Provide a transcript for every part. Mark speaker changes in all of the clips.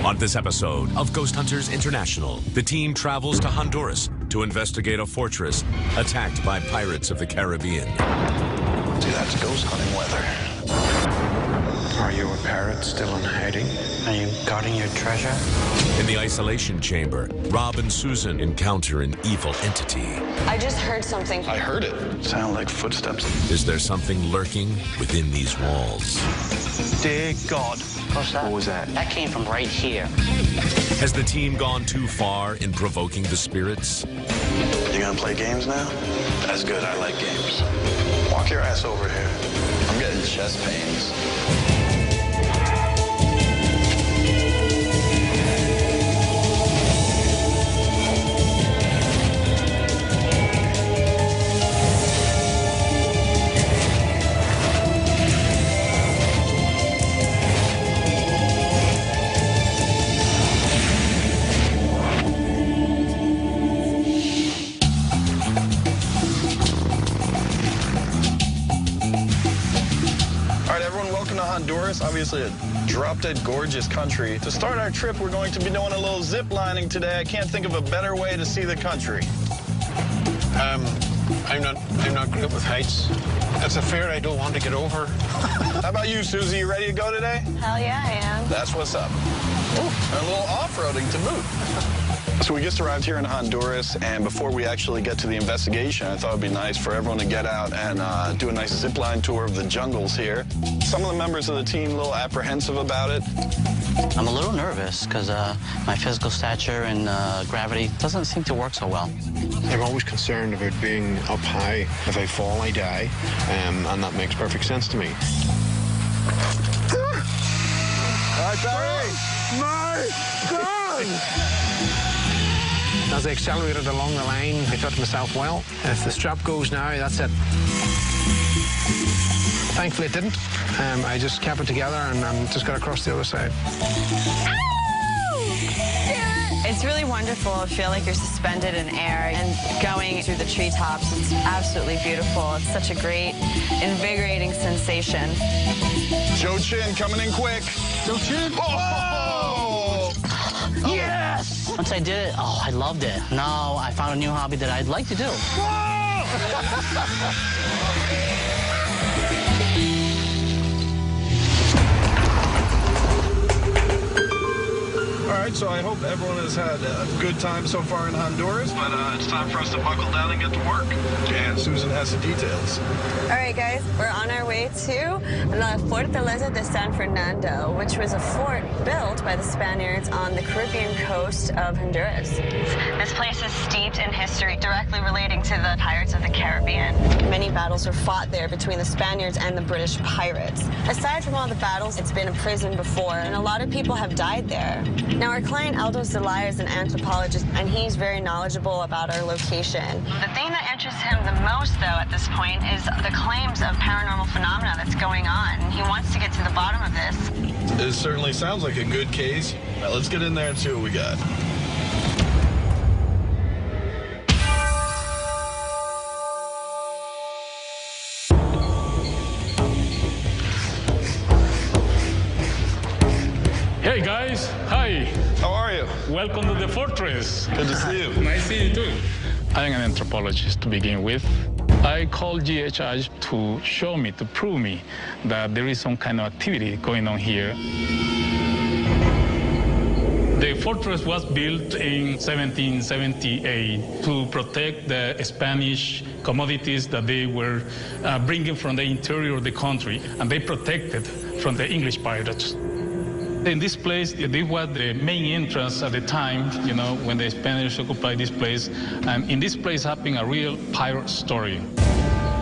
Speaker 1: On this episode of Ghost Hunters International, the team travels to Honduras to investigate a fortress attacked by pirates of the Caribbean.
Speaker 2: See, that's ghost hunting weather. Are you a parrot still in hiding?
Speaker 3: Are you guarding your treasure?
Speaker 1: In the isolation chamber, Rob and Susan encounter an evil entity.
Speaker 4: I just heard something.
Speaker 2: I heard it. Sound like footsteps.
Speaker 1: Is there something lurking within these walls?
Speaker 2: Dear God.
Speaker 3: What's that?
Speaker 2: What was that?
Speaker 3: That came from right here.
Speaker 1: Has the team gone too far in provoking the spirits?
Speaker 2: You gonna play games now? That's good. I like games. Walk your ass over here. I'm getting chest pains.
Speaker 5: Honduras, obviously a drop-dead gorgeous country. To start our trip, we're going to be doing a little zip lining today. I can't think of a better way to see the country.
Speaker 6: I'm not great with heights. That's a fear I don't want to get over.
Speaker 5: How about you, Susie? You ready to go today?
Speaker 4: Hell yeah, I am.
Speaker 5: That's what's up. Ooh, and a little off-roading to boot. So we just arrived here in Honduras, and before we actually get to the investigation, I thought it'd be nice for everyone to get out and do a nice zipline tour of the jungles here. Some of the members of the team a little apprehensive about it.
Speaker 3: I'm a little nervous because my physical stature and gravity doesn't seem to work so well.
Speaker 6: I'm always concerned about being up high. If I fall, I die, and that makes perfect sense to me.
Speaker 5: All right, Barry. My God!
Speaker 6: As I accelerated along the line, I thought to myself, well, if the strap goes now, that's it. Thankfully, it didn't. I just kept it together and just got across the other side.
Speaker 4: It's really wonderful. I feel like you're suspended in air and going through the treetops. It's absolutely beautiful. It's such a great, invigorating sensation.
Speaker 5: Joe Chin coming in quick.
Speaker 6: Joe Chin.
Speaker 5: Oh!
Speaker 3: Yes! Once I did it, oh, I loved it. Now I found a new hobby that I'd like to do.
Speaker 5: All right, so I hope everyone has had a good time so far in Honduras, but it's time for us to buckle down and get to work. And Susan has the details.
Speaker 4: All right, guys, we're on our way to La Fortaleza de San Fernando, which was a fort built by the Spaniards on the Caribbean coast of Honduras. This place is steeped in history directly relating to the pirates of the Caribbean. Many battles were fought there between the Spaniards and the British pirates. Aside from all the battles, it's been a prison before, and a lot of people have died there. Now, our client Aldo Zelaya is an anthropologist, and he's very knowledgeable about our location. The thing that interests him the most, though, at this point is the claims of paranormal phenomena that's going on. He wants to get to the bottom of this.
Speaker 5: It certainly sounds like a good case. All right, let's get in there and see what we got.
Speaker 7: Hey guys, hi.
Speaker 5: How are you?
Speaker 7: Welcome to the fortress.
Speaker 5: Good to see you.
Speaker 7: Nice to see you too. I'm an anthropologist to begin with. I called GHI to show me, to prove me that there is some kind of activity going on here. The fortress was built in 1778 to protect the Spanish commodities that they were bringing from the interior of the country, and they protected from the English pirates. In this place, this was the main entrance at the time, you know, when the Spanish occupied this place. And in this place happened a real pirate story.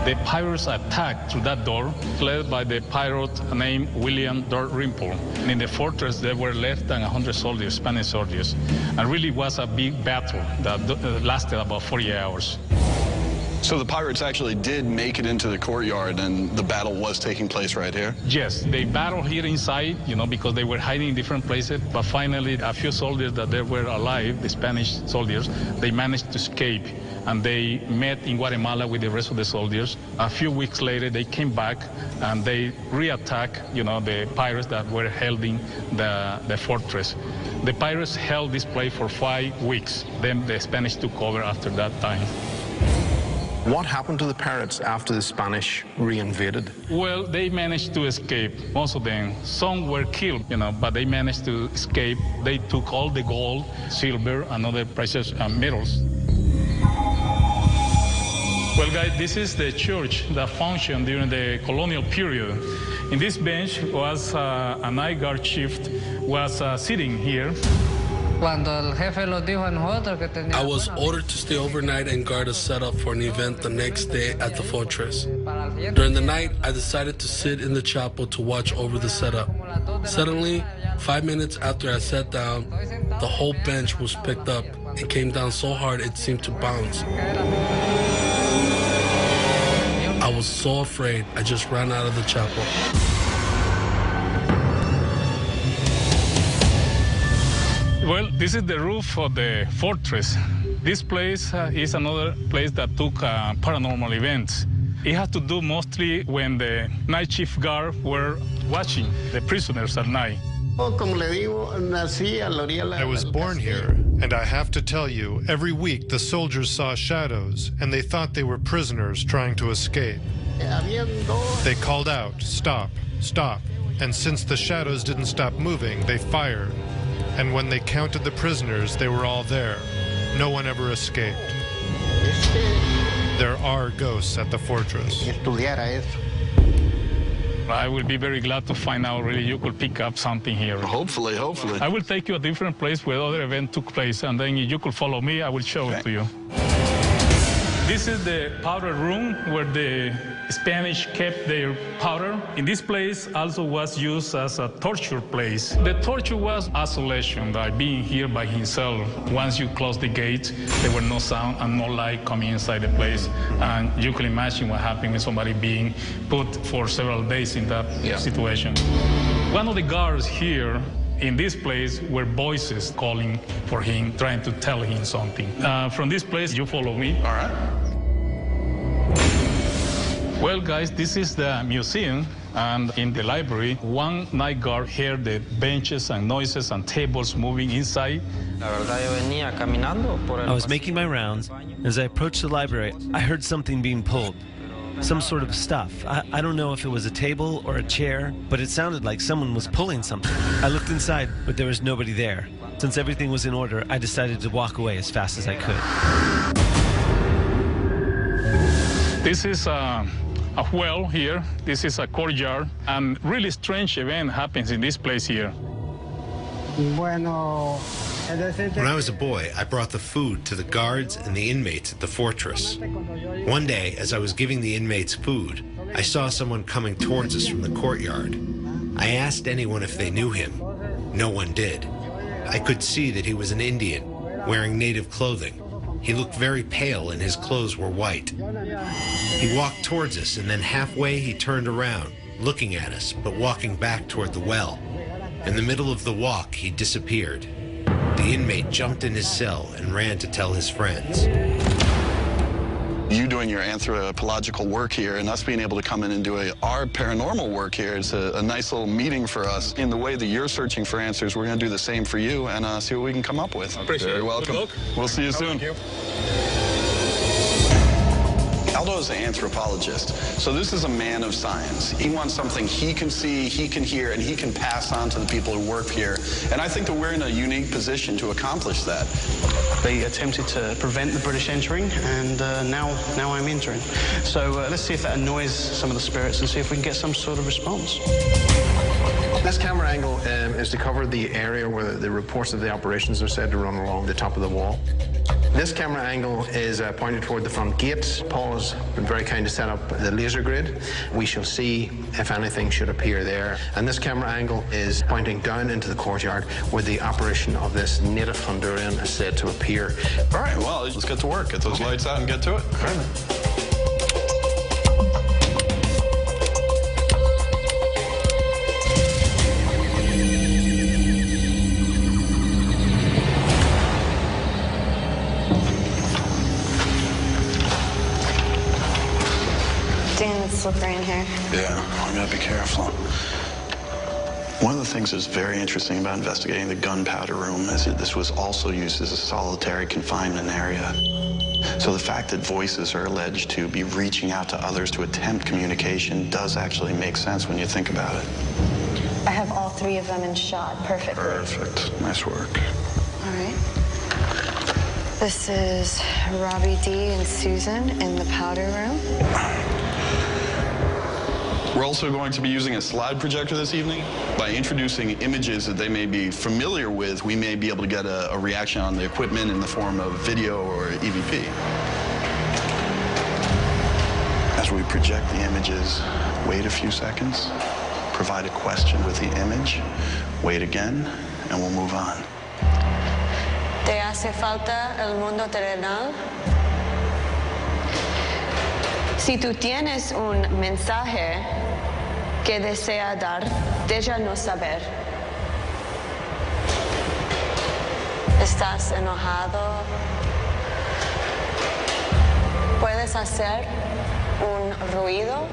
Speaker 7: The pirates attacked through that door, led by the pirate named William Dalrymple. And in the fortress, there were less than 100 soldiers, Spanish soldiers. And really was a big battle that lasted about 48 hours.
Speaker 5: So the pirates actually did make it into the courtyard, and the battle was taking place right here?
Speaker 7: Yes, they battled here inside, because they were hiding in different places. But finally, a few soldiers that they were alive, the Spanish soldiers, they managed to escape. And they met in Guatemala with the rest of the soldiers. A few weeks later, they came back and they re-attacked, the pirates that were holding the fortress. The pirates held this place for 5 weeks. Then the Spanish took over after that time.
Speaker 6: What happened to the pirates after the Spanish re-invaded?
Speaker 7: Well, they managed to escape, most of them. Some were killed, but they managed to escape. They took all the gold, silver, and other precious metals. Well, guys, this is the church that functioned during the colonial period. In this bench was a night guard chief was sitting here.
Speaker 8: I
Speaker 9: was ordered to stay overnight and guard a setup for an event the next day at the fortress. During the night, I decided to sit in the chapel to watch over the setup. Suddenly, 5 minutes after I sat down, the whole bench was picked up. It came down so hard it seemed to bounce. I was so afraid, I just ran out of the chapel.
Speaker 7: Well, this is the roof of the fortress. This place is another place that took paranormal events. It had to do mostly when the night chief guard were watching the prisoners at night.
Speaker 10: I was born here, and I have to tell you, every week the soldiers saw shadows, and they thought they were prisoners trying to escape. They called out, "Stop, stop," and since the shadows didn't stop moving, they fired. And when they counted the prisoners, they were all there. No one ever escaped. There are ghosts at the fortress.
Speaker 7: I will be very glad to find out really you could pick up something here.
Speaker 5: Hopefully.
Speaker 7: I will take you to a different place where other event took place, and then if you could follow me, I will show it to you. This is the powder room where the Spanish kept their powder. In this place also was used as a torture place. The torture was isolation, like being here by himself. Once you close the gate, there were no sound and no light coming inside the place. And you can imagine what happened with somebody being put for several days in that situation. One of the guards here in this place were voices calling for him, trying to tell him something. From this place, you follow me.
Speaker 5: All right.
Speaker 7: Well, guys, this is the museum, and in the library, one night guard heard the benches and noises and tables moving inside.
Speaker 11: I was making my rounds. As I approached the library, I heard something being pulled. Some sort of stuff. I don't know if it was a table or a chair, but it sounded like someone was pulling something. I looked inside, but there was nobody there. Since everything was in order, I decided to walk away as fast as I could.
Speaker 7: This is a well here. This is a courtyard, and really strange event happens in this place here.
Speaker 12: When I was a boy, I brought the food to the guards and the inmates at the fortress. One day, as I was giving the inmates food, I saw someone coming towards us from the courtyard. I asked anyone if they knew him. No one did. I could see that he was an Indian, wearing native clothing. He looked very pale and his clothes were white. He walked towards us, and then halfway he turned around, looking at us, but walking back toward the well. In the middle of the walk, he disappeared. The inmate jumped in his cell and ran to tell his friends.
Speaker 5: You doing your anthropological work here and us being able to come in and do our paranormal work here is a nice little meeting for us. In the way that you're searching for answers, we're going to do the same for you and see what we can come up with.
Speaker 7: Appreciate it.
Speaker 5: You're welcome.
Speaker 7: Good luck.
Speaker 5: We'll see you soon.
Speaker 7: Thank you.
Speaker 5: Aldo is an anthropologist, so this is a man of science. He wants something he can see, he can hear, and he can pass on to the people who work here. And I think that we're in a unique position to accomplish that.
Speaker 3: They attempted to prevent the British entering, and now I'm entering. So let's see if that annoys some of the spirits and see if we can get some sort of response.
Speaker 6: This camera angle is to cover the area where the reports of the operations are said to run along the top of the wall. This camera angle is pointed toward the front gate. Paul has been very kind to set up the laser grid. We shall see if anything should appear there. And this camera angle is pointing down into the courtyard where the apparition of this native Honduran is said to appear.
Speaker 5: All right, well, let's get to work. Get those lights out and get to it.
Speaker 4: slippery in here.
Speaker 5: Yeah, I gotta be careful. One of the things that's very interesting about investigating the gunpowder room is that this was also used as a solitary confinement area. So the fact that voices are alleged to be reaching out to others to attempt communication does actually make sense when you think about it.
Speaker 4: I have all three of them in shot perfectly.
Speaker 5: Perfect. Nice work.
Speaker 4: All right. This is Robbie D. and Susan in the powder room.
Speaker 5: We're also going to be using a slide projector this evening. By introducing images that they may be familiar with, we may be able to get a reaction on the equipment in the form of video or EVP. As we project the images, wait a few seconds, provide a question with the image, wait again, and we'll move on.
Speaker 4: ¿Te hace falta el mundo terrenal? Si tú tienes un mensaje que desea dar, déjanos saber. ¿Estás enojado? ¿Puedes hacer un ruido?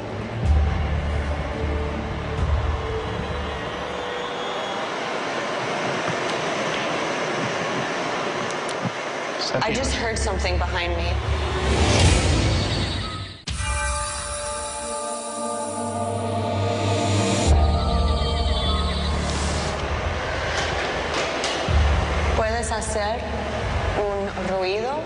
Speaker 4: I just heard something behind me. ¿Puedes hacer un ruido?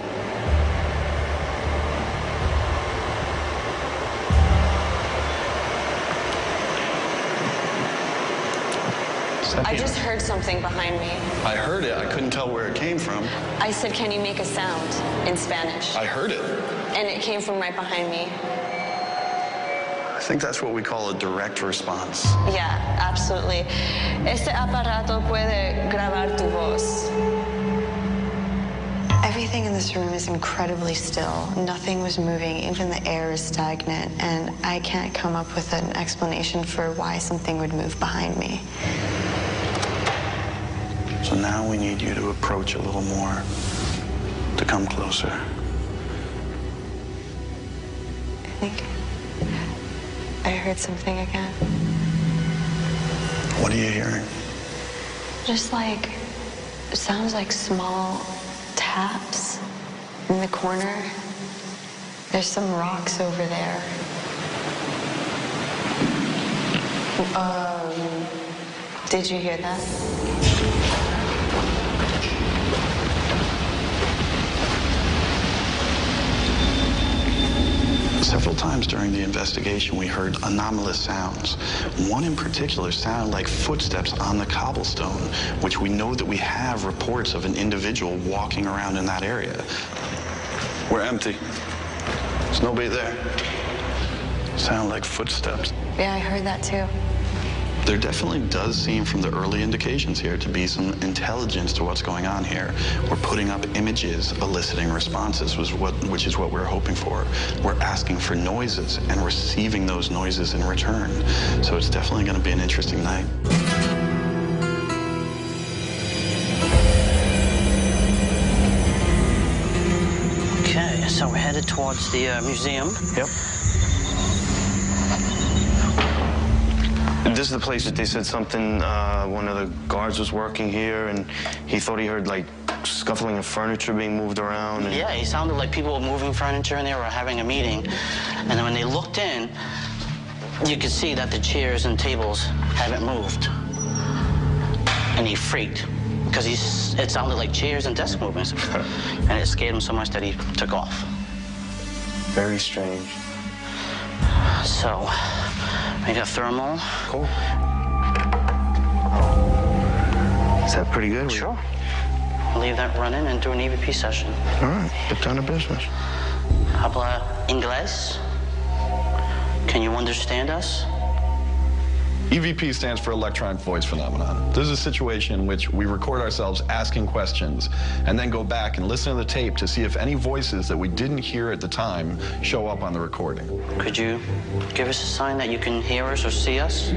Speaker 4: I just heard something behind me.
Speaker 5: I heard it. I couldn't tell where it came from.
Speaker 4: I said, can you make a sound in Spanish?
Speaker 5: I heard it.
Speaker 4: And it came from right behind me.
Speaker 5: I think that's what we call a direct response.
Speaker 4: Yeah, absolutely. Este aparato puede grabar tu voz. Everything in this room is incredibly still. Nothing was moving. Even the air is stagnant. And I can't come up with an explanation for why something would move behind me.
Speaker 5: So now we need you to approach a little more, to come closer.
Speaker 4: I think I heard something again.
Speaker 5: What are you hearing?
Speaker 4: Just like, it sounds like small taps in the corner. There's some rocks over there. Did you hear that?
Speaker 5: Several times during the investigation, we heard anomalous sounds. One in particular sounded like footsteps on the cobblestone, which we know that we have reports of an individual walking around in that area. We're empty. There's nobody there. Sound like footsteps.
Speaker 4: Yeah, I heard that too.
Speaker 5: There definitely does seem from the early indications here to be some intelligence to what's going on here. We're putting up images eliciting responses, which is what we're hoping for. We're asking for noises and receiving those noises in return. So it's definitely going to be an interesting night.
Speaker 8: Okay, so we're headed towards the museum.
Speaker 5: Yep.
Speaker 13: This is the place that they said something, one of the guards was working here, and he thought he heard, like, scuffling of furniture being moved around. And...
Speaker 8: Yeah, it sounded like people were moving furniture and they were having a meeting. And then when they looked in, you could see that the chairs and tables haven't moved. And he freaked, because it sounded like chairs and desk movements. And it scared him so much that he took off.
Speaker 13: Very strange.
Speaker 8: So... make a thermal.
Speaker 13: Cool. Is that pretty good?
Speaker 8: Sure. Leave that running and do an EVP session.
Speaker 13: All right, get down to business.
Speaker 8: Habla inglés? Can you understand us?
Speaker 5: EVP stands for electronic voice phenomenon. This is a situation in which we record ourselves asking questions and then go back and listen to the tape to see if any voices that we didn't hear at the time show up on the recording.
Speaker 8: Could you give us a sign that you can hear us or see us?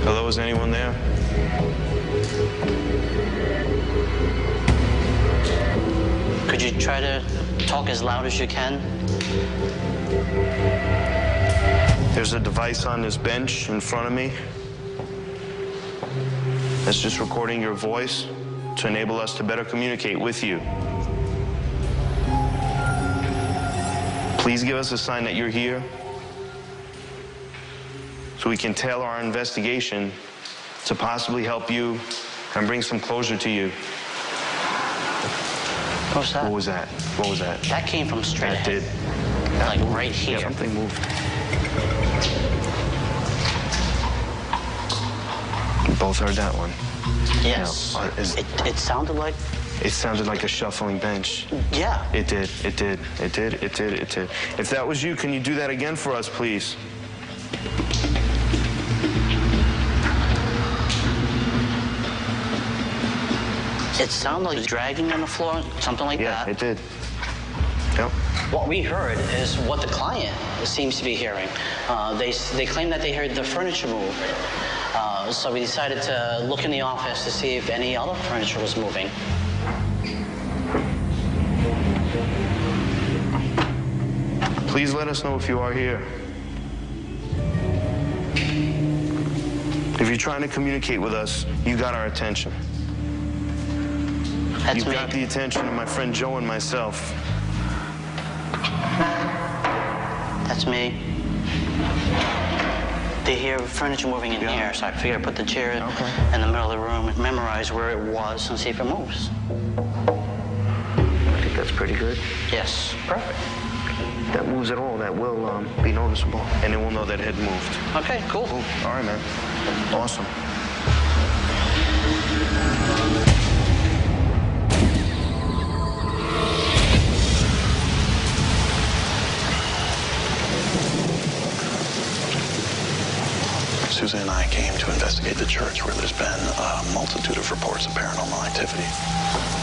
Speaker 13: Hello, is anyone there?
Speaker 8: Could you try to talk as loud as you can?
Speaker 13: There's a device on this bench in front of me that's just recording your voice to enable us to better communicate with you. Please give us a sign that you're here so we can tailor our investigation to possibly help you and bring some closure to you.
Speaker 8: What was that?
Speaker 13: What was that? What was that?
Speaker 8: That came from straight ahead.
Speaker 13: That
Speaker 8: like right here.
Speaker 13: Yeah, something moved. We both heard that one.
Speaker 8: Yes.
Speaker 13: Now,
Speaker 8: it sounded like...
Speaker 13: It sounded like a shuffling bench.
Speaker 8: Yeah.
Speaker 13: It did. It did. It did. It did. It did. If that was you, can you do that again for us, please?
Speaker 8: It sounded like dragging on the floor, something like that.
Speaker 13: Yeah, it did. Yep.
Speaker 8: What we heard is what the client seems to be hearing. They claim that they heard the furniture move. So we decided to look in the office to see if any other furniture was moving.
Speaker 13: Please let us know if you are here. If you're trying to communicate with us, you got our attention. You got the attention of my friend Joe and myself.
Speaker 8: That's me. They hear furniture moving in here, so I figured I'd put the chair in the middle of the room, memorize where it was, and see if it moves.
Speaker 13: I think that's pretty good.
Speaker 8: Yes. Perfect.
Speaker 13: That moves at all, that will be noticeable. And then we'll know that it had moved.
Speaker 8: Okay, cool.
Speaker 13: All right, man. Awesome.
Speaker 5: Susan and I came to investigate the church where there's been a multitude of reports of paranormal activity.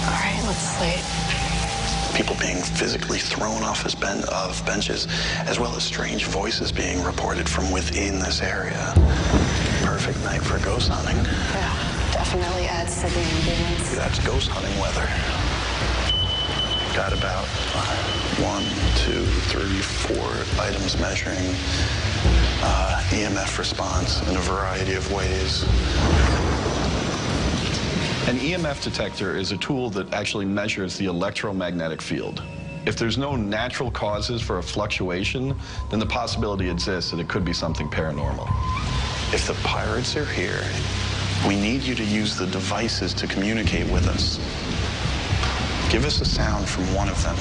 Speaker 4: All right, let's slate.
Speaker 5: People being physically thrown off of benches, as well as strange voices being reported from within this area. Perfect night for ghost hunting.
Speaker 4: Yeah, definitely adds to the ambience.
Speaker 5: That's ghost hunting weather. Got about 1, 2, 3, 4 items measuring EMF response in a variety of ways. An EMF detector is a tool that actually measures the electromagnetic field. If there's no natural causes for a fluctuation, then the possibility exists that it could be something paranormal. If the pirates are here, we need you to use the devices to communicate with us. Give us a sound from one of them.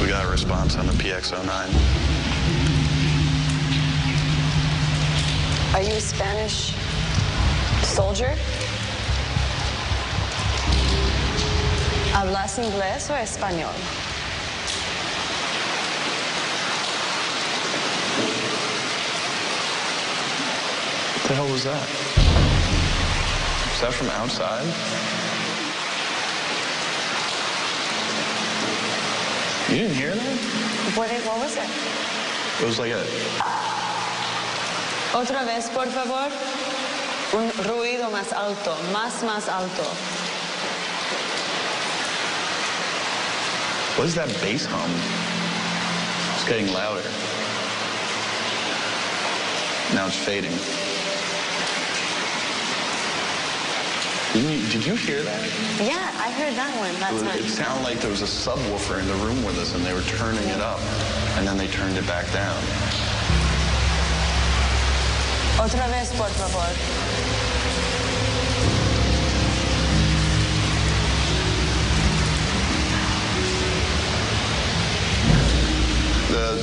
Speaker 5: We got a response on the PX09.
Speaker 4: Are you a Spanish soldier? ¿Hablas inglés o español?
Speaker 5: What the hell was that? Was that from outside? You didn't hear that?
Speaker 4: What was it?
Speaker 5: It was like a...
Speaker 4: Otra vez, por favor. Un ruido más alto, más alto.
Speaker 5: What is that bass hum? It's getting louder. Now it's fading. Did you hear that?
Speaker 4: Yeah, I heard that one.
Speaker 5: It sounded like there was a subwoofer in the room with us and they were turning it up. And then they turned it back down.
Speaker 4: Otra vez, por favor.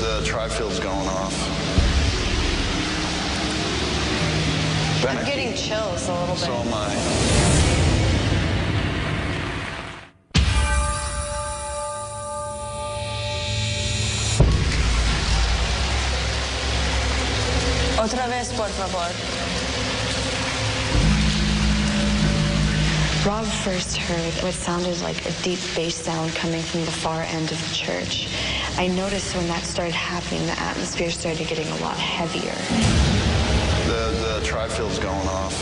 Speaker 5: The tri-field's going off.
Speaker 4: I'm getting chills a little bit.
Speaker 5: So am I.
Speaker 4: Otra vez, por favor.
Speaker 14: Rob first heard what sounded like a deep bass sound coming from the far end of the church. I noticed when that started happening, the atmosphere started getting a lot heavier.
Speaker 5: The tri-field's going off.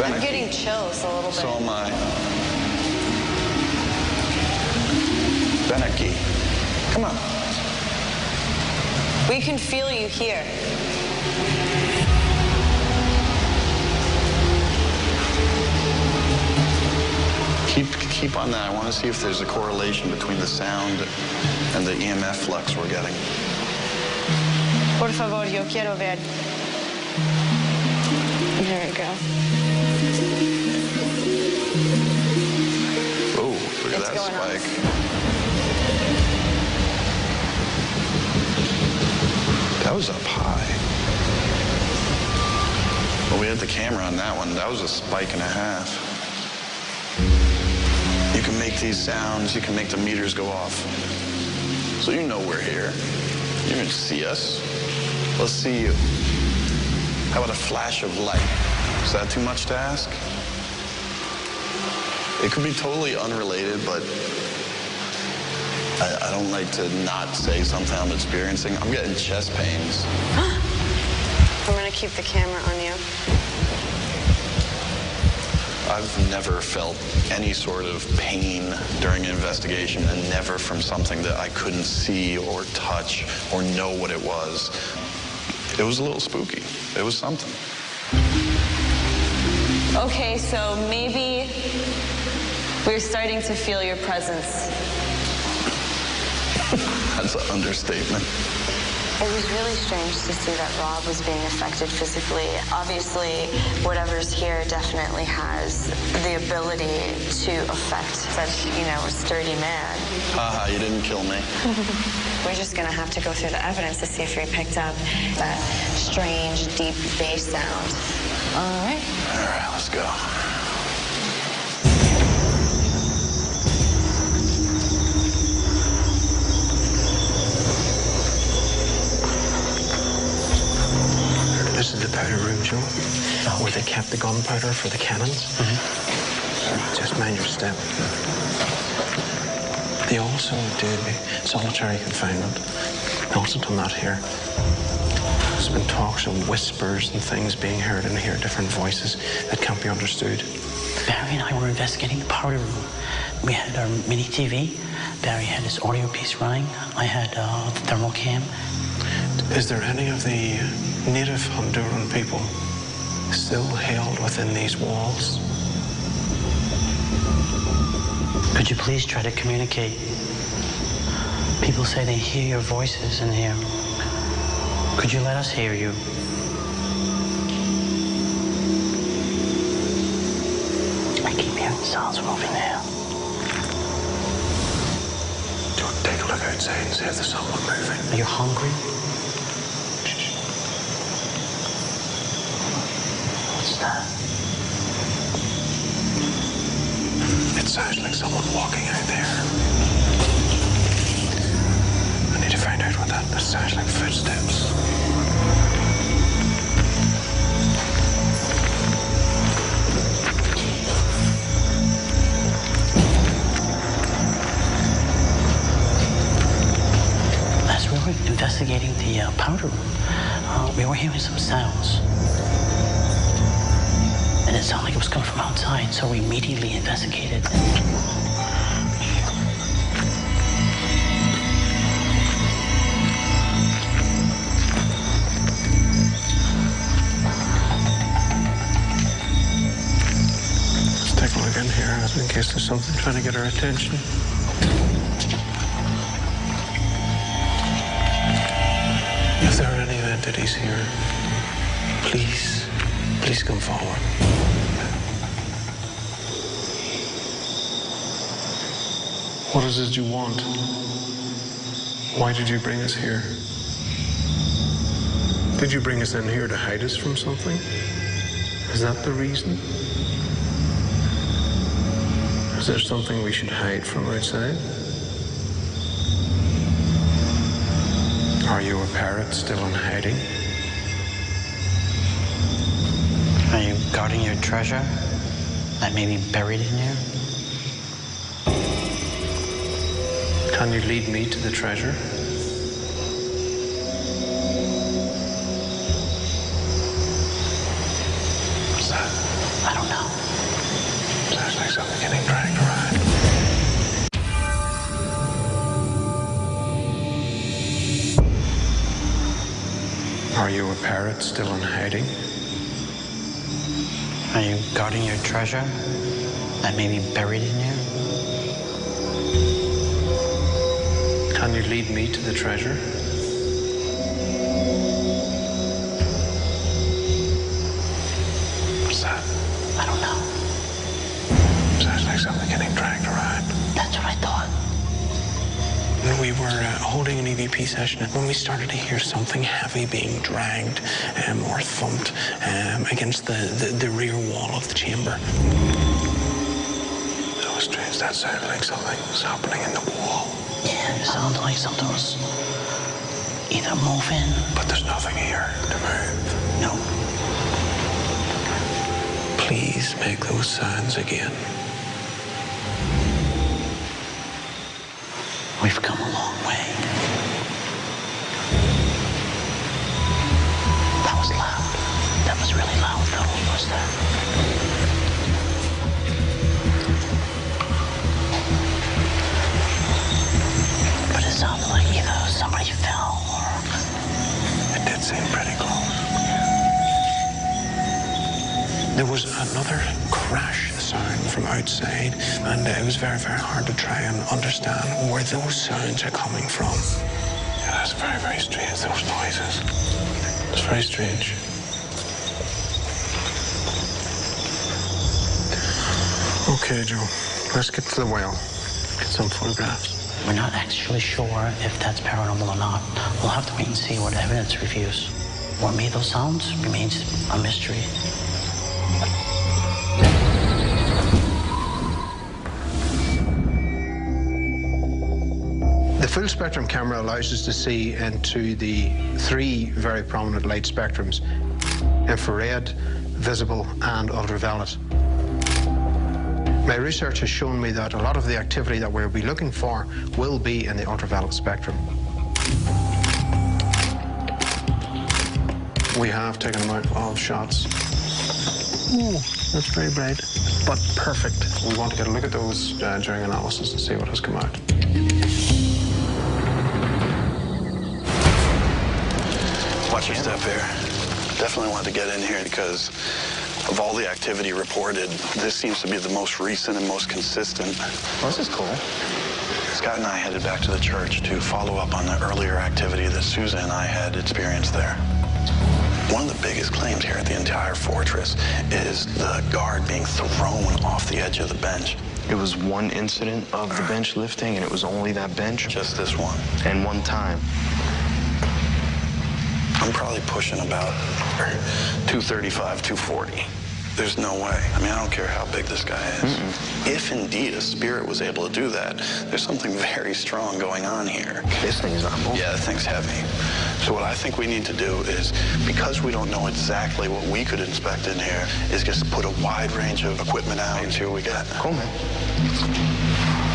Speaker 4: I'm getting chills a little bit.
Speaker 5: So am I. Beneki, come on.
Speaker 4: We can feel you here.
Speaker 5: Keep on that. I want to see if there's a correlation between the sound and the EMF flux we're getting.
Speaker 4: Por favor, yo quiero ver. There we go.
Speaker 5: Oh, look at that spike. That was up high. Well, we had the camera on that one. That was a spike and a half. You can make these sounds, you can make the meters go off. So you know we're here. You can see us. Let's see you. How about a flash of light? Is that too much to ask? It could be totally unrelated, but I don't like to not say something I'm experiencing. I'm getting chest pains.
Speaker 4: I'm gonna keep the camera on you.
Speaker 5: I've never felt any sort of pain during an investigation, and never from something that I couldn't see or touch or know what it was. It was a little spooky. It was something.
Speaker 4: Okay, so maybe we're starting to feel your presence.
Speaker 5: That's an understatement.
Speaker 14: It was really strange to see that Rob was being affected physically. Obviously, whatever's here definitely has the ability to affect such, a sturdy man.
Speaker 5: Haha, you didn't kill me.
Speaker 14: We're just gonna have to go through the evidence to see if we picked up that strange, deep bass sound. All right.
Speaker 5: All right, let's go.
Speaker 6: This is the powder room, Joe, where they kept the gunpowder for the cannons. Just mind your step. They also did solitary confinement. They also done that here. There's been talks of whispers and things being heard in here, different voices that can't be understood.
Speaker 8: Barry and I were investigating the powder room. We had our mini TV. Barry had his audio piece running. I had the thermal cam.
Speaker 6: Is there any of the native Honduran people still held within these walls?
Speaker 8: Could you please try to communicate? People say they hear your voices in here. Could you let us hear you? I keep hearing sounds moving here.
Speaker 6: Don't take a look outside and see if there's someone moving.
Speaker 8: Are you hungry? What's that?
Speaker 6: It sounds like someone walking out there. I need to find out what that sounds like. Footsteps.
Speaker 8: As we were investigating the powder room, we were hearing some sounds. And it sounded like it was coming from outside, so we immediately investigated.
Speaker 6: Let's take a look in here in case there's something trying to get our attention. If there are any entities here, please come forward. What is it you want? Why did you bring us here? Did you bring us in here to hide us from something? Is that the reason? Is there something we should hide from outside? Are you a parrot still in hiding?
Speaker 8: Are you guarding your treasure that may be buried in here?
Speaker 6: Can you lead me to the treasure?
Speaker 8: What's that? I don't know.
Speaker 6: Are you a pirate still in hiding?
Speaker 3: Are you guarding your treasure that may be buried in you?
Speaker 6: Can you lead me to the treasure?
Speaker 2: What's that?
Speaker 3: I don't know.
Speaker 2: Sounds like something getting dragged around.
Speaker 3: That's what I thought.
Speaker 6: We were holding an EVP session when we started to hear something heavy being dragged or thumped against the rear wall of the chamber.
Speaker 2: That was strange. That sounded like something was happening in the wall.
Speaker 3: Yeah, it sounded like something was either moving.
Speaker 2: But there's nothing here to move.
Speaker 3: No.
Speaker 6: Please make those sounds again.
Speaker 3: We've come a long way. That was loud. That was really loud, though, was that? But it sounded like either somebody fell or...
Speaker 6: It did seem pretty close. There was another crash sound from outside, and it was very, very hard to try and understand where those sounds are coming from.
Speaker 2: Yeah, that's very, very strange, those noises. It's very strange.
Speaker 6: Okay, Joe, let's get to the well. Get some photographs.
Speaker 3: We're not actually sure if that's paranormal or not. We'll have to wait and see what evidence reviews. What made those sounds remains a mystery.
Speaker 6: The full spectrum camera allows us to see into the 3 very prominent light spectrums: infrared, visible, and ultraviolet. My research has shown me that a lot of the activity that we'll be looking for will be in the ultraviolet spectrum. We have taken them out of shots. Ooh, that's very bright, but perfect. We want to get a look at those during analysis and see what has come out.
Speaker 5: Watch your step here. Definitely want to get in here because of all the activity reported, this seems to be the most recent and most consistent.
Speaker 2: Well, this is cool.
Speaker 5: Scott and I headed back to the church to follow up on the earlier activity that Susan and I had experienced there. One of the biggest claims here at the entire fortress is the guard being thrown off the edge of the bench.
Speaker 13: It was one incident of the bench lifting, and it was only that bench?
Speaker 5: Just this one.
Speaker 13: And one time.
Speaker 5: I'm probably pushing about 235, 240. There's no way. I mean, I don't care how big this guy is. If indeed a spirit was able to do that, there's something very strong going on here.
Speaker 13: This thing's not moving.
Speaker 5: Yeah, the thing's heavy. So what I think we need to do is, because we don't know exactly what we could inspect in here, is just put a wide range of equipment out and see what we get.
Speaker 13: Cool, man.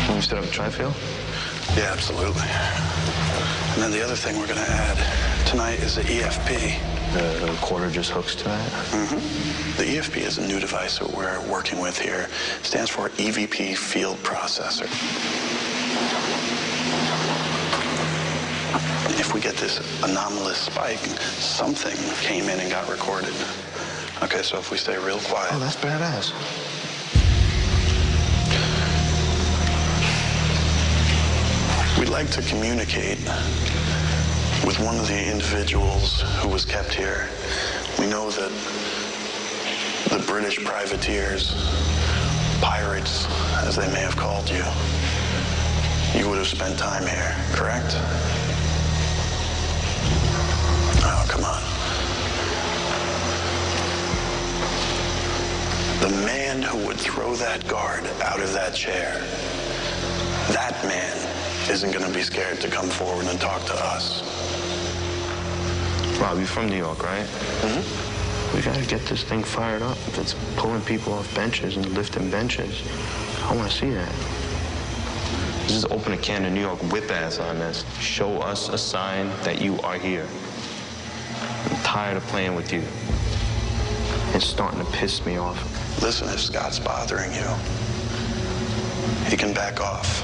Speaker 13: Can you set up a tri-field?
Speaker 5: Yeah, absolutely. And then the other thing we're going to add tonight is the EFP.
Speaker 13: The recorder just hooks to that?
Speaker 5: The EFP is a new device that we're working with here. It stands for EVP Field Processor. If we get this anomalous spike, something came in and got recorded. Okay, so if we stay real quiet.
Speaker 13: Oh, that's badass.
Speaker 5: We'd like to communicate with one of the individuals who was kept here. We know that the British privateers, pirates, as they may have called you, you would have spent time here, correct? Oh, come on. The man who would throw that guard out of that chair, that man isn't going to be scared to come forward and talk to us.
Speaker 13: Rob, you're from New York, right? We gotta get this thing fired up. If it's pulling people off benches and lifting benches, I want to see that. Just open a can of New York whip ass on this. Show us a sign that you are here. I'm tired of playing with you. It's starting to piss me off.
Speaker 5: Listen, if Scott's bothering you, he can back off.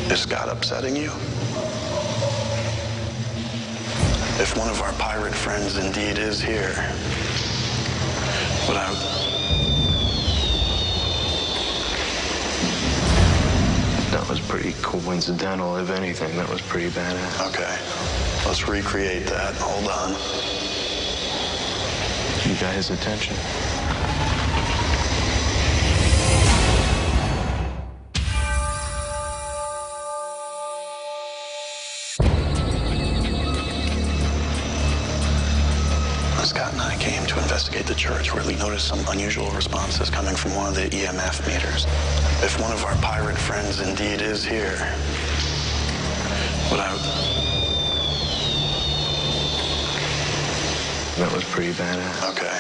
Speaker 5: Is Scott upsetting you?
Speaker 2: If one of our pirate friends indeed is here, without...
Speaker 13: That was pretty coincidental, if anything. That was pretty badass.
Speaker 2: Okay, let's recreate that. Hold on.
Speaker 13: You got his attention.
Speaker 2: Scott and I came to investigate the church where we noticed some unusual responses coming from one of the EMF meters. If one of our pirate friends indeed is here, without...
Speaker 13: That was pretty badass.
Speaker 2: Okay,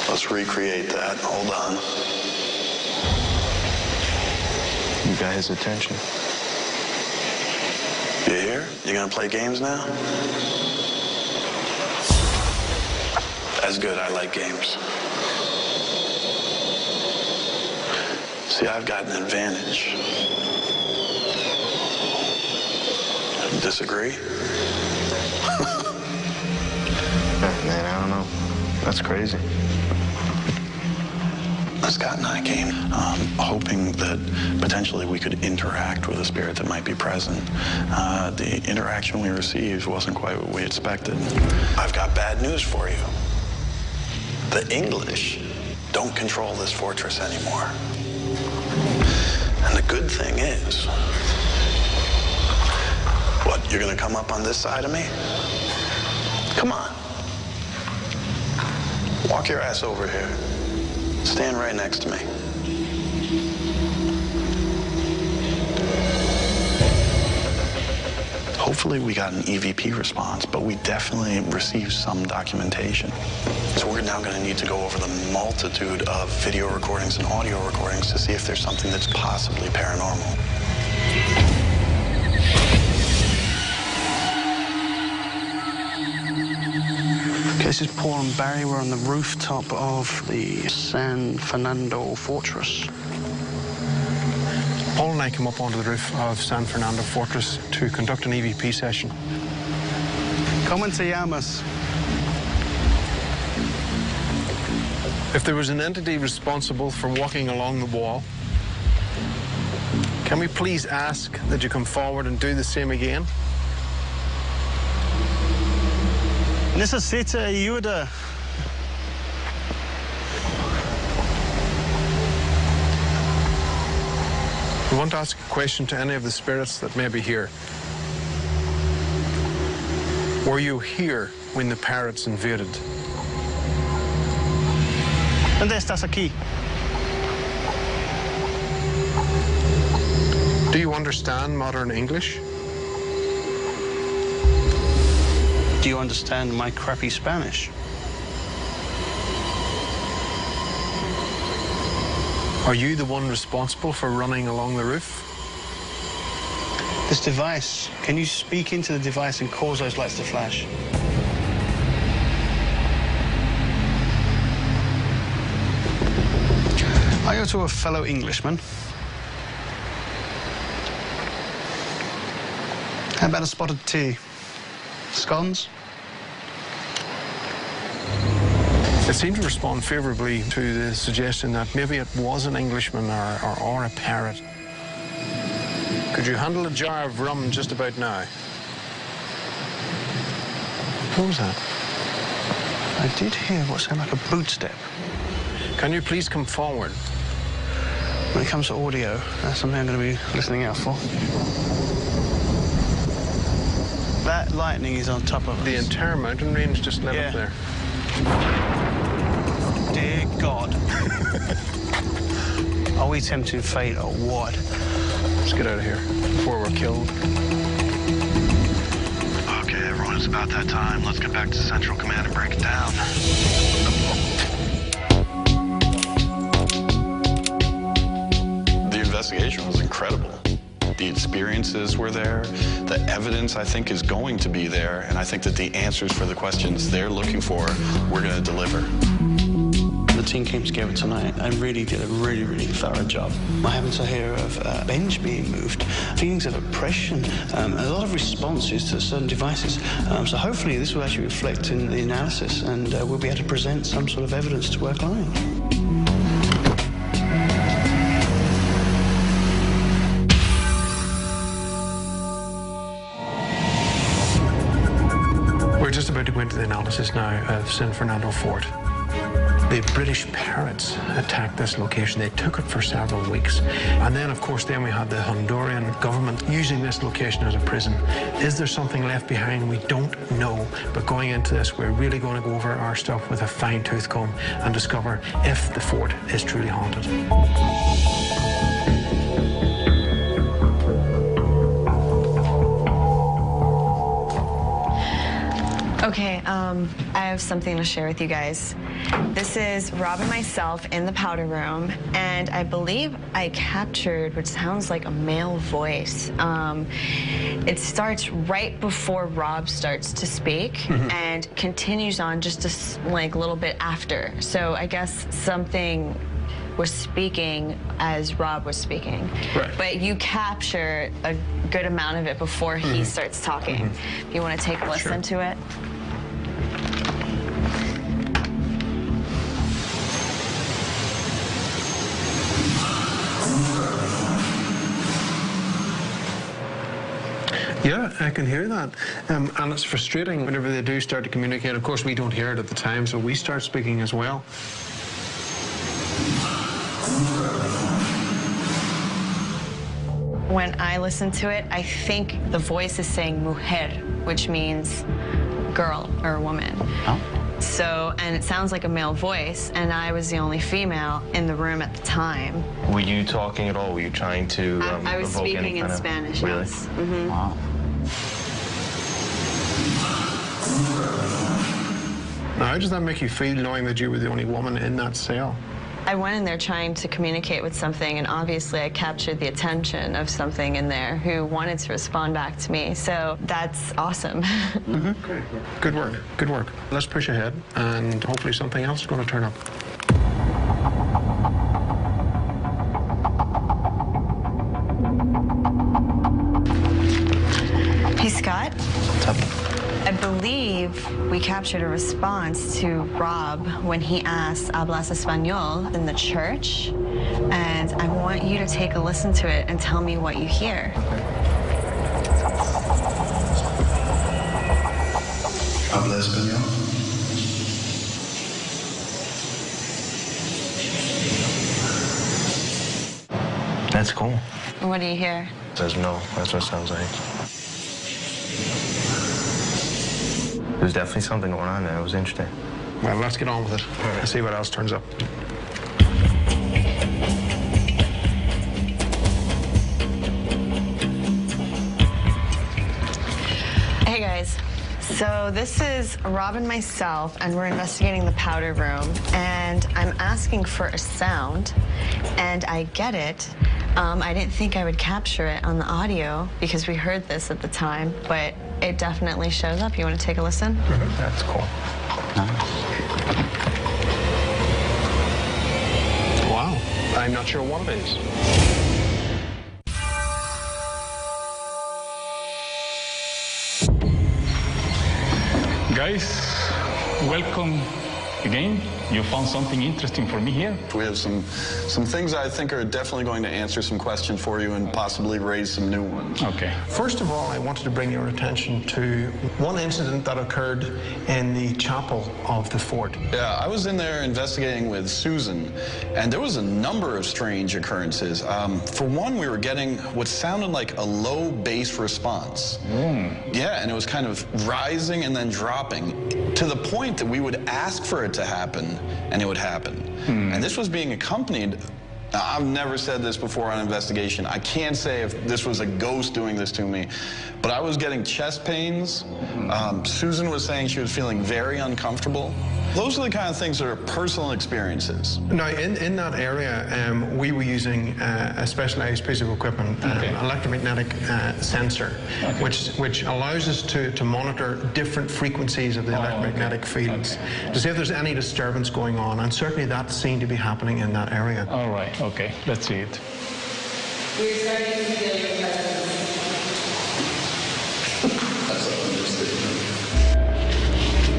Speaker 2: let's recreate that. Hold on.
Speaker 13: You got his attention.
Speaker 2: You here? You gonna play games now? That's good, I like games. See, I've got an advantage. Disagree?
Speaker 13: Man, I don't know. That's crazy.
Speaker 2: Scott and I came hoping that potentially we could interact with a spirit that might be present. The interaction we received wasn't quite what we expected. I've got bad news for you. The English don't control this fortress anymore. And the good thing is, what, you're gonna come up on this side of me? Come on. Walk your ass over here. Stand right next to me. Hopefully we got an EVP response, but we definitely received some documentation. So we're now going to need to go over the multitude of video recordings and audio recordings to see if there's something that's possibly paranormal.
Speaker 3: Okay, this is Paul and Barry. We're on the rooftop of the San Fernando Fortress.
Speaker 6: Paul and I came up onto the roof of San Fernando Fortress to conduct an EVP session.
Speaker 3: ¿Cómo te llamas?
Speaker 6: If there was an entity responsible for walking along the wall, can we please ask that you come forward and do the same again?
Speaker 3: Necesita ayuda.
Speaker 6: We want to ask a question to any of the spirits that may be here. Were you here when the pirates invaded?
Speaker 3: ¿Dónde estás aquí?
Speaker 6: Do you understand modern English?
Speaker 3: Do you understand my crappy Spanish?
Speaker 6: Are you the one responsible for running along the roof?
Speaker 3: This device, can you speak into the device and cause those lights to flash? I go to a fellow Englishman. How about a spotted tea? Scones?
Speaker 6: It seemed to respond favorably to the suggestion that maybe it was an Englishman or a parrot. Could you handle a jar of rum just about now? What was that?
Speaker 3: I did hear what sounded like a boot step.
Speaker 6: Can you please come forward?
Speaker 3: When it comes to audio, that's something I'm going to be listening out for. That lightning is on top of us.
Speaker 6: The entire mountain range just lit up there.
Speaker 3: Dear God. Are we tempting fate or what?
Speaker 6: Let's get out of here before we're killed.
Speaker 2: Okay, everyone, it's about that time. Let's get back to Central Command and break it down. The investigation was incredible. The experiences were there. The evidence, I think, is going to be there. And I think that the answers for the questions they're looking for, we're going to deliver.
Speaker 3: The the team came together tonight and really did a really thorough job. We're having to hear of a bench being moved, feelings of oppression, a lot of responses to certain devices. So hopefully this will actually reflect in the analysis, and we'll be able to present some sort of evidence to our client.
Speaker 6: We're just about to go into the analysis now of San Fernando Fort. The British pirates attacked this location. They took it for several weeks. And then, of course, we had the Honduran government using this location as a prison. Is there something left behind? We don't know. But going into this, we're really going to go over our stuff with a fine-tooth comb and discover if the fort is truly haunted.
Speaker 4: Okay, I have something to share with you guys. This is Rob and myself in the powder room, and I believe I captured what sounds like a male voice. It starts right before Rob starts to speak and continues on just a little bit after. So I guess something was speaking as Rob was speaking.
Speaker 6: Right.
Speaker 4: But you capture a good amount of it before he starts talking. If you want to take a listen to it.
Speaker 6: Yeah, I can hear that. And it's frustrating whenever they do start to communicate. Of course, we don't hear it at the time, so we start speaking as well.
Speaker 4: When I listen to it, I think the voice is saying mujer, which means girl or woman.
Speaker 8: Oh.
Speaker 4: So, and it sounds like a male voice, and I was the only female in the room at the time.
Speaker 13: Were you talking at all? Were you trying to
Speaker 4: I was
Speaker 13: evoke any
Speaker 4: speaking in
Speaker 13: kind of...
Speaker 4: Spanish,
Speaker 13: Really?
Speaker 4: yes. Mm-hmm.
Speaker 13: Wow.
Speaker 6: Now, how does that make you feel knowing that you were the only woman in that cell?
Speaker 4: I went in there trying to communicate with something, and obviously I captured the attention of something in there who wanted to respond back to me. So that's awesome.
Speaker 6: Good work. Good work. Let's push ahead, and hopefully something else is going to turn up.
Speaker 4: Hey, Scott.
Speaker 8: What's up?
Speaker 4: I believe we captured a response to Rob when he asked "Hablas Español" in the church, and I want you to take a listen to it and tell me what you hear.
Speaker 2: Habla español.
Speaker 13: That's cool.
Speaker 4: What do you hear?
Speaker 13: Says no. That's what it sounds like. There's definitely something going on there. It was interesting.
Speaker 6: Well, let's get on with it and see what else turns up.
Speaker 4: Hey, guys. So this is Rob and myself, and we're investigating the powder room, and I'm asking for a sound, and I get it. I didn't think I would capture it on the audio because we heard this at the time, but it definitely shows up. You want to take a listen?
Speaker 13: That's cool.
Speaker 6: Wow. I'm not sure what it is.
Speaker 7: Guys, welcome again. You found something interesting for me here.
Speaker 5: We have some things I think are definitely going to answer some questions for you and possibly raise some new ones.
Speaker 7: Okay.
Speaker 6: First of all, I wanted to bring your attention to one incident that occurred in the chapel of the fort.
Speaker 5: Yeah, I was in there investigating with Susan, and there was a number of strange occurrences. For one, we were getting what sounded like a low bass response. Yeah, and it was kind of rising and then dropping to the point that we would ask for it to happen, and it would happen. And this was being accompanied. I've never said this before on investigation. I can't say if this was a ghost doing this to me, but I was getting chest pains. Susan was saying she was feeling very uncomfortable. Those are the kind of things that are personal experiences.
Speaker 6: Now, in that area, we were using a specialized piece of equipment, electromagnetic sensor, which allows us to monitor different frequencies of the electromagnetic fields to see if there's any disturbance going on, and certainly that seemed to be happening in that area.
Speaker 7: All right, okay, let's see it.
Speaker 15: We're starting to feel your presence.
Speaker 5: That's an understatement.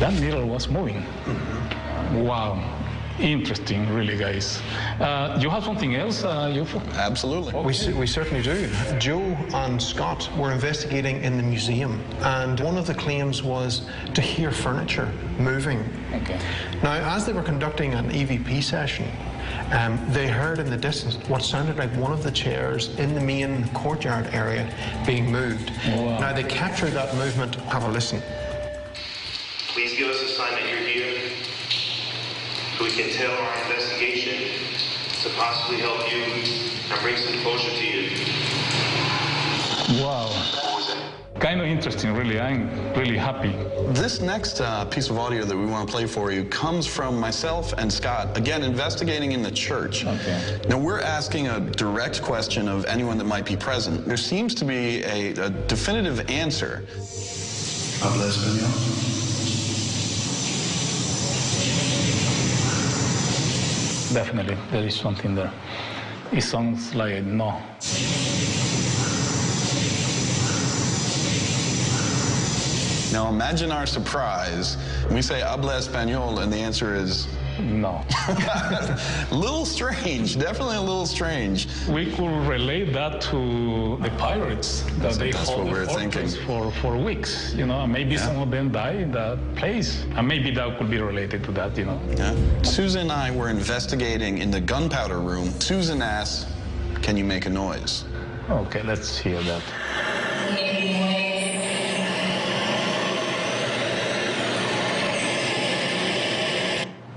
Speaker 7: That needle was moving. Wow. Interesting, really, guys. You have something else, UFO?
Speaker 5: Absolutely.
Speaker 6: We certainly do. Joe and Scott were investigating in the museum, and one of the claims was to hear furniture moving.
Speaker 7: Okay.
Speaker 6: Now, as they were conducting an EVP session, they heard in the distance what sounded like one of the chairs in the main courtyard area being moved.
Speaker 7: Wow.
Speaker 6: Now, they captured that movement. Have a listen.
Speaker 16: Please give us a sign that you're here so we can tell our investigation to possibly help you and bring some closure to you.
Speaker 7: Wow. Kind of interesting, really. I'm really happy.
Speaker 5: This next piece of audio that we want to play for you comes from myself and Scott, again, investigating in the church.
Speaker 7: Okay.
Speaker 5: Now, we're asking a direct question of anyone that might be present. There seems to be a definitive answer.
Speaker 2: Habla español.
Speaker 7: Definitely, there is something there. It sounds like a no.
Speaker 5: Now imagine our surprise. We say habla español, and the answer is
Speaker 7: no.
Speaker 5: A little strange, definitely a little strange.
Speaker 7: We could relate that to the pirates that they hold the fortress for weeks, you know, and maybe some of them died in that place, and maybe that could be related to that, you know.
Speaker 5: Yeah. Susan and I were investigating in the gunpowder room. Susan asked, "Can you make a noise?"
Speaker 7: Okay, let's hear that.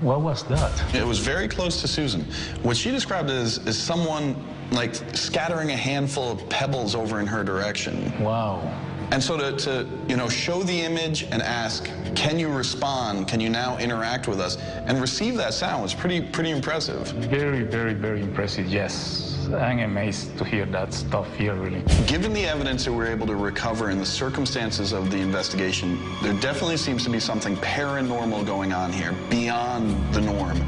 Speaker 7: What was that?
Speaker 5: It was very close to Susan. What she described as someone like scattering a handful of pebbles over in her direction.
Speaker 7: Wow.
Speaker 5: And so to you know, show the image and ask, can you respond? Can you now interact with us? And receive that sound was pretty impressive.
Speaker 7: Very, very, very impressive, yes. I'm amazed to hear that stuff here, really.
Speaker 5: Given the evidence that we're able to recover and the circumstances of the investigation, there definitely seems to be something paranormal going on here, beyond the norm.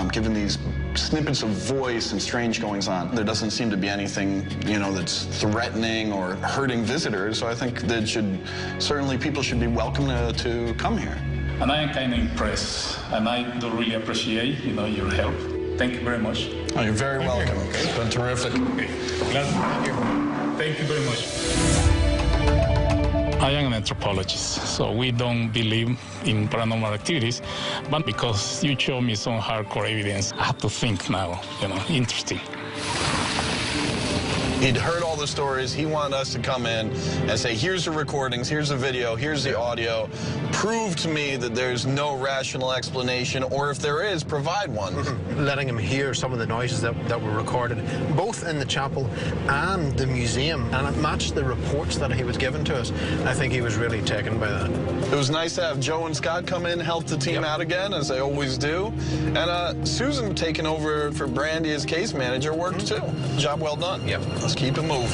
Speaker 5: Given these snippets of voice and strange goings-on, there doesn't seem to be anything, you know, that's threatening or hurting visitors. So I think that people should be welcome to come here.
Speaker 7: And I am kind of impressed, and I do really appreciate, you know, your help. Thank you very much.
Speaker 5: Oh, you're very welcome. It's been terrific.
Speaker 7: Okay. Glad to have you. Thank you very much. I am an anthropologist, so we don't believe in paranormal activities, but because you show me some hardcore evidence, I have to think now, you know, interesting.
Speaker 5: He'd heard all the stories. He wanted us to come in and say, here's the recordings, here's the video, here's the audio. Prove to me that there's no rational explanation, or if there is, provide one.
Speaker 6: Letting him hear some of the noises that were recorded, both in the chapel and the museum, and it matched the reports that he was given to us. I think he was really taken by that.
Speaker 5: It was nice to have Joe and Scott come in, help the team out again, as they always do. And Susan taking over for Brandy as case manager worked too. Job well done.
Speaker 6: Yep.
Speaker 5: Let's keep it moving.